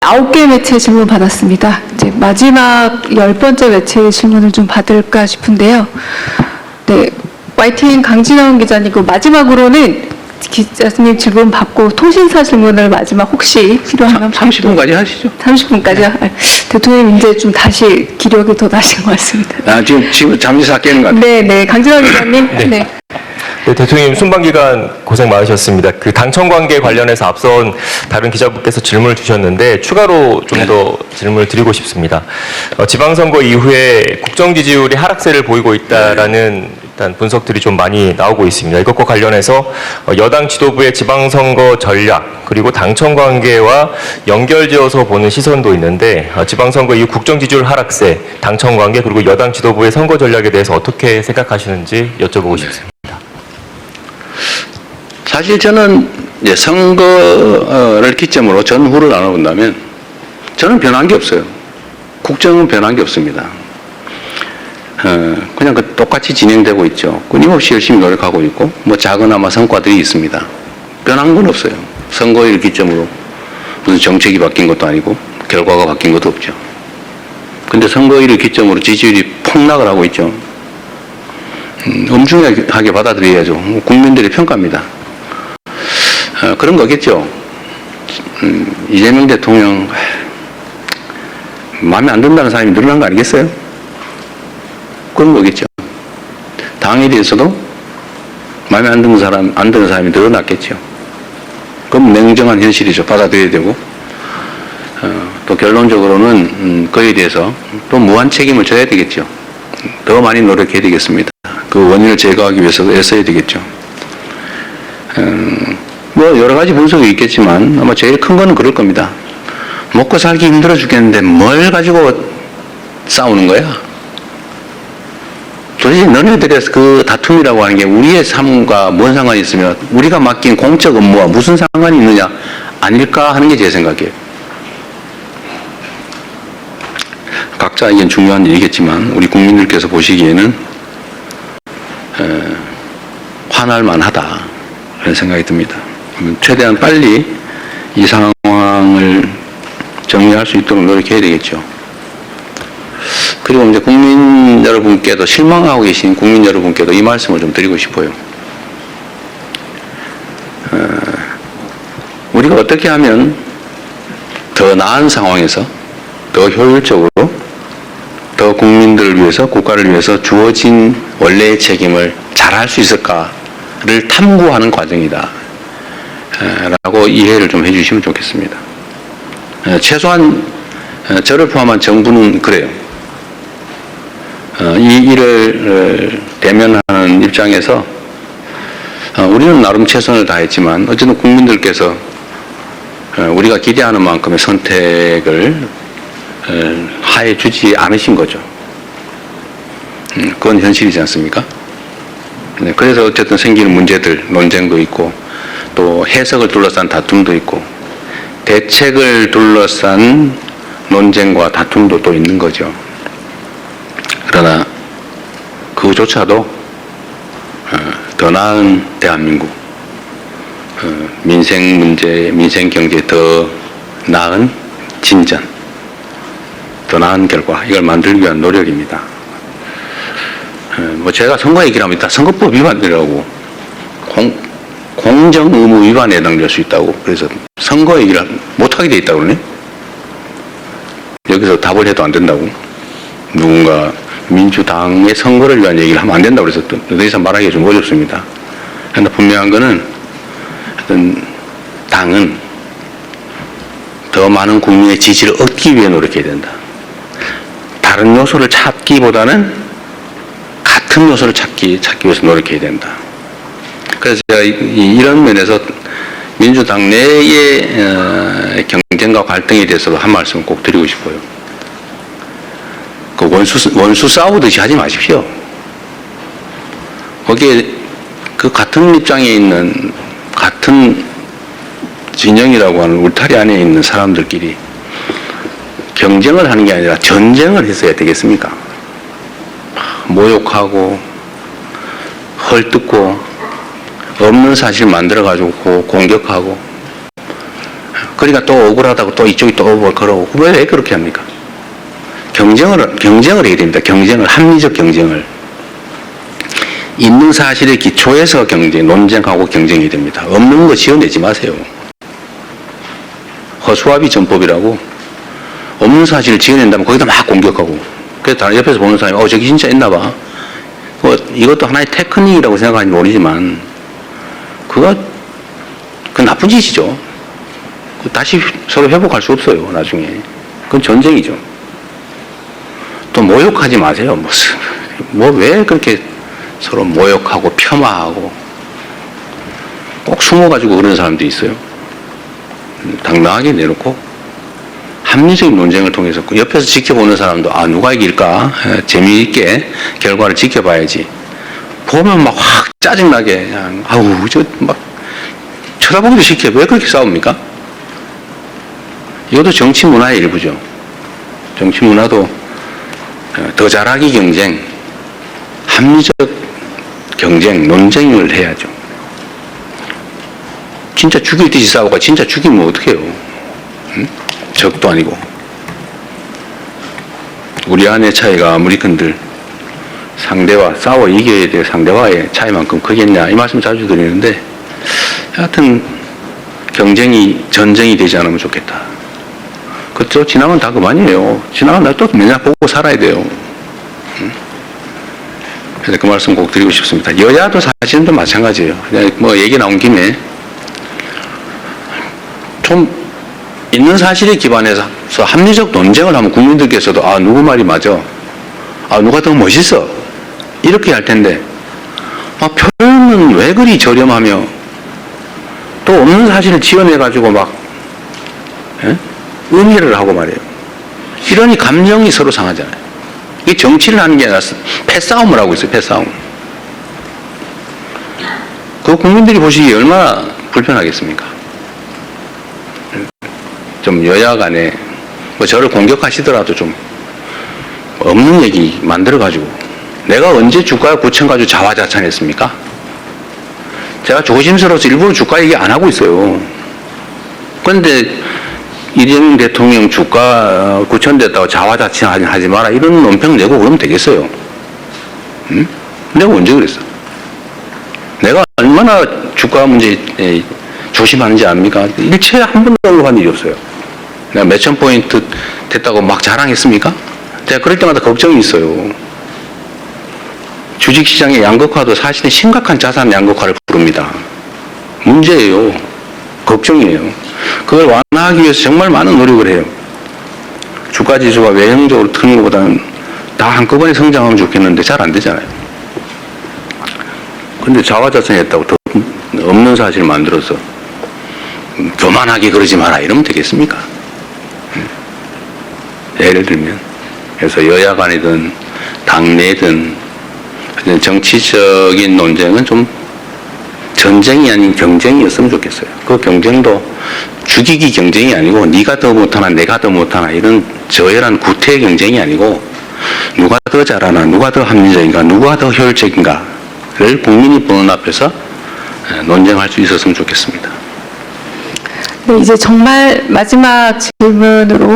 9개 매체 질문 받았습니다. 이제 마지막 10번째 매체 질문을 좀 받을까 싶은데요. 네, YTN 강진원 기자님, 마지막으로는 기자님 질문 받고 통신사 질문을 마지막 혹시 필요하면 30분까지 하시죠. 30분까지요? 네. 대통령님 이제 좀 다시 기력이 더 나신 것 같습니다. 지금 잠시 삭개는 것 같아요. 네, 강진원 기자님. 네. 네, 대통령님 순방기간 고생 많으셨습니다. 그 당청 관계 관련해서 앞선 다른 기자분께서 질문을 주셨는데 추가로 좀 더 질문을 드리고 싶습니다. 지방선거 이후에 국정 지지율이 하락세를 보이고 있다라는 일단 분석들이 좀 많이 나오고 있습니다. 이것과 관련해서 여당 지도부의 지방선거 전략 그리고 당청 관계와 연결지어서 보는 시선도 있는데 지방선거 이후 국정 지지율 하락세, 당청 관계 그리고 여당 지도부의 선거 전략에 대해서 어떻게 생각하시는지 여쭤보고 싶습니다. 사실 저는 선거를 기점으로 전후를 나눠본다면 저는 변한 게 없어요. 국정은 변한 게 없습니다. 그냥 똑같이 진행되고 있죠. 끊임없이 열심히 노력하고 있고 작은아마 성과들이 있습니다. 변한 건 없어요. 선거를 기점으로 무슨 정책이 바뀐 것도 아니고 결과가 바뀐 것도 없죠. 근데 선거일을 기점으로 지지율이 폭락을 하고 있죠. 엄중하게 받아들여야죠. 국민들의 평가입니다. 그런 거겠죠. 이재명 대통령 마음에 안 든다는 사람이 늘어난 거 아니겠어요? 그런 거겠죠. 당에 대해서도 마음에 안 드는 사람이 늘어났겠죠. 그럼 냉정한 현실이죠. 받아들여야 되고 또 결론적으로는 그에 대해서 또 무한 책임을 져야 되겠죠. 더 많이 노력해야 되겠습니다. 그 원인을 제거하기 위해서도 애써야 되겠죠. 여러 가지 분석이 있겠지만 아마 제일 큰 거는 그럴 겁니다. 먹고 살기 힘들어 죽겠는데 뭘 가지고 싸우는 거야? 도대체 너네들의 그 다툼이라고 하는 게 우리의 삶과 뭔 상관이 있으며 우리가 맡긴 공적 업무와 무슨 상관이 있느냐 아닐까 하는 게 제 생각이에요. 각자 이건 중요한 일이겠지만 우리 국민들께서 보시기에는 화날만 하다 그런 생각이 듭니다. 최대한 빨리 이 상황을 정리할 수 있도록 노력해야 되겠죠. 그리고 이제 국민 여러분께도 실망하고 계신 국민 여러분께도 이 말씀을 좀 드리고 싶어요. 우리가 어떻게 하면 더 나은 상황에서 더 효율적으로 더 국민들을 위해서 국가를 위해서 주어진 원래의 책임을 잘할 수 있을까를 탐구하는 과정이다 라고 이해를 좀 해주시면 좋겠습니다. 최소한 저를 포함한 정부는 그래요. 이 일을 대면하는 입장에서 우리는 나름 최선을 다했지만 어쨌든 국민들께서 우리가 기대하는 만큼의 선택을 하해 주지 않으신 거죠. 그건 현실이지 않습니까? 그래서 어쨌든 생기는 문제들, 논쟁도 있고 또 해석을 둘러싼 다툼도 있고 대책을 둘러싼 논쟁과 다툼도 또 있는 거죠. 그러나 그조차도 더 나은 대한민국, 민생 문제, 민생 경제 더 나은 진전, 더 나은 결과 이걸 만들기 위한 노력입니다. 제가 선거 얘기를 하면 일단 선거법 위반이라고 공정 의무 위반에 해당될 수 있다고 그래서 선거 얘기를 못하게 돼 있다고 그러네. 여기서 답을 해도 안 된다고 누군가 민주당의 선거를 위한 얘기를 하면 안 된다고 그래서 더 이상 말하기가 좀 어렵습니다. 그런데 분명한 거는 어떤 당은 더 많은 국민의 지지를 얻기 위해 노력해야 된다. 다른 요소를 찾기보다는 같은 요소를 찾기 위해서 노력해야 된다. 그래서 제가 이런 면에서 민주당 내의 경쟁과 갈등에 대해서도 한 말씀을 꼭 드리고 싶어요. 그 원수 싸우듯이 하지 마십시오. 거기에 그 같은 입장에 있는 같은 진영이라고 하는 울타리 안에 있는 사람들끼리 경쟁을 하는 게 아니라 전쟁을 했어야 되겠습니까? 모욕하고 헐뜯고 없는 사실 만들어가지고 공격하고 그러니까 또 억울하다고 또 이쪽이 또 그러고 왜 그렇게 합니까? 경쟁을 해야 됩니다. 경쟁을, 합리적 경쟁을. 있는 사실의 기초에서 논쟁하고 경쟁이 됩니다. 없는 거 지어내지 마세요. 허수아비 전법이라고 없는 사실을 지어낸다면 거기다 막 공격하고 그래서 다른 옆에서 보는 사람이 저기 진짜 있나 봐. 이것도 하나의 테크닉이라고 생각하는지 모르지만 그 나쁜 짓이죠. 다시 서로 회복할 수 없어요. 나중에. 그건 전쟁이죠. 또 모욕하지 마세요. 왜 그렇게 서로 모욕하고 폄하하고 꼭 숨어가지고 그런 사람도 있어요. 당당하게 내놓고 합리적인 논쟁을 통해서 옆에서 지켜보는 사람도 누가 이길까 재미있게 결과를 지켜봐야지. 보면 막 확 짜증나게 그냥 저 막 쳐다보기도 싫게 왜 그렇게 싸웁니까? 이것도 정치 문화의 일부죠. 정치 문화도 더 잘하기 경쟁, 합리적 경쟁, 논쟁을 해야죠. 진짜 죽일 듯이 싸우고 진짜 죽이면 어떡해요? 응? 적도 아니고. 우리 안의 차이가 아무리 큰들 상대와 싸워 이겨야 될 상대와의 차이만큼 크겠냐 이 말씀 자주 드리는데 하여튼 전쟁이 되지 않으면 좋겠다. 그렇죠? 지나면 다 그만이에요. 지나면 나 또 맨날 보고 살아야 돼요. 응? 그래서 그 말씀 꼭 드리고 싶습니다. 여야도 사실은 좀 마찬가지예요. 그냥 얘기 나온 김에 좀 있는 사실에 기반해서 합리적 논쟁을 하면 국민들께서도 누구 말이 맞아. 누가 더 멋있어. 이렇게 할 텐데 표현은 왜 그리 저렴하며 또 없는 사실을 지어내가지고 막 음해를 하고 말이에요. 이러니 감정이 서로 상하잖아요. 이게 정치를 하는 게 아니라 패싸움을 하고 있어요. 패싸움. 그 국민들이 보시기에 얼마나 불편하겠습니까? 좀 여야 간에 저를 공격하시더라도 좀 없는 얘기 만들어가지고 내가 언제 주가 9천 가지고 자화자찬했습니까? 제가 조심스러워서 일부러 주가 얘기 안 하고 있어요. 그런데 이재명 대통령 주가 9천 됐다고 자화자찬하지 마라 이런 논평 내고 그러면 되겠어요? 응? 내가 언제 그랬어? 내가 얼마나 주가 문제 조심하는지 압니까? 일체에 한 번도 언급한 일이 없어요. 내가 몇천 포인트 됐다고 막 자랑했습니까? 제가 그럴 때마다 걱정이 있어요. 주식시장의 양극화도 사실은 심각한 자산 양극화를 부릅니다. 문제예요. 걱정이에요. 그걸 완화하기 위해서 정말 많은 노력을 해요. 주가지수가 외형적으로 트는 것보다는 다 한꺼번에 성장하면 좋겠는데 잘 안 되잖아요. 근데 자화자찬했다고 더 없는 사실을 만들어서 교만하게 그러지 마라 이러면 되겠습니까? 예를 들면 그래서 여야 간이든 당내든 정치적인 논쟁은 좀 전쟁이 아닌 경쟁이었으면 좋겠어요. 그 경쟁도 죽이기 경쟁이 아니고 네가 더 못하나 내가 더 못하나 이런 저열한 구태의 경쟁이 아니고 누가 더 잘하나 누가 더 합리적인가 누가 더 효율적인가를 국민이 보는 앞에서 논쟁할 수 있었으면 좋겠습니다. 네, 이제 정말 마지막 질문으로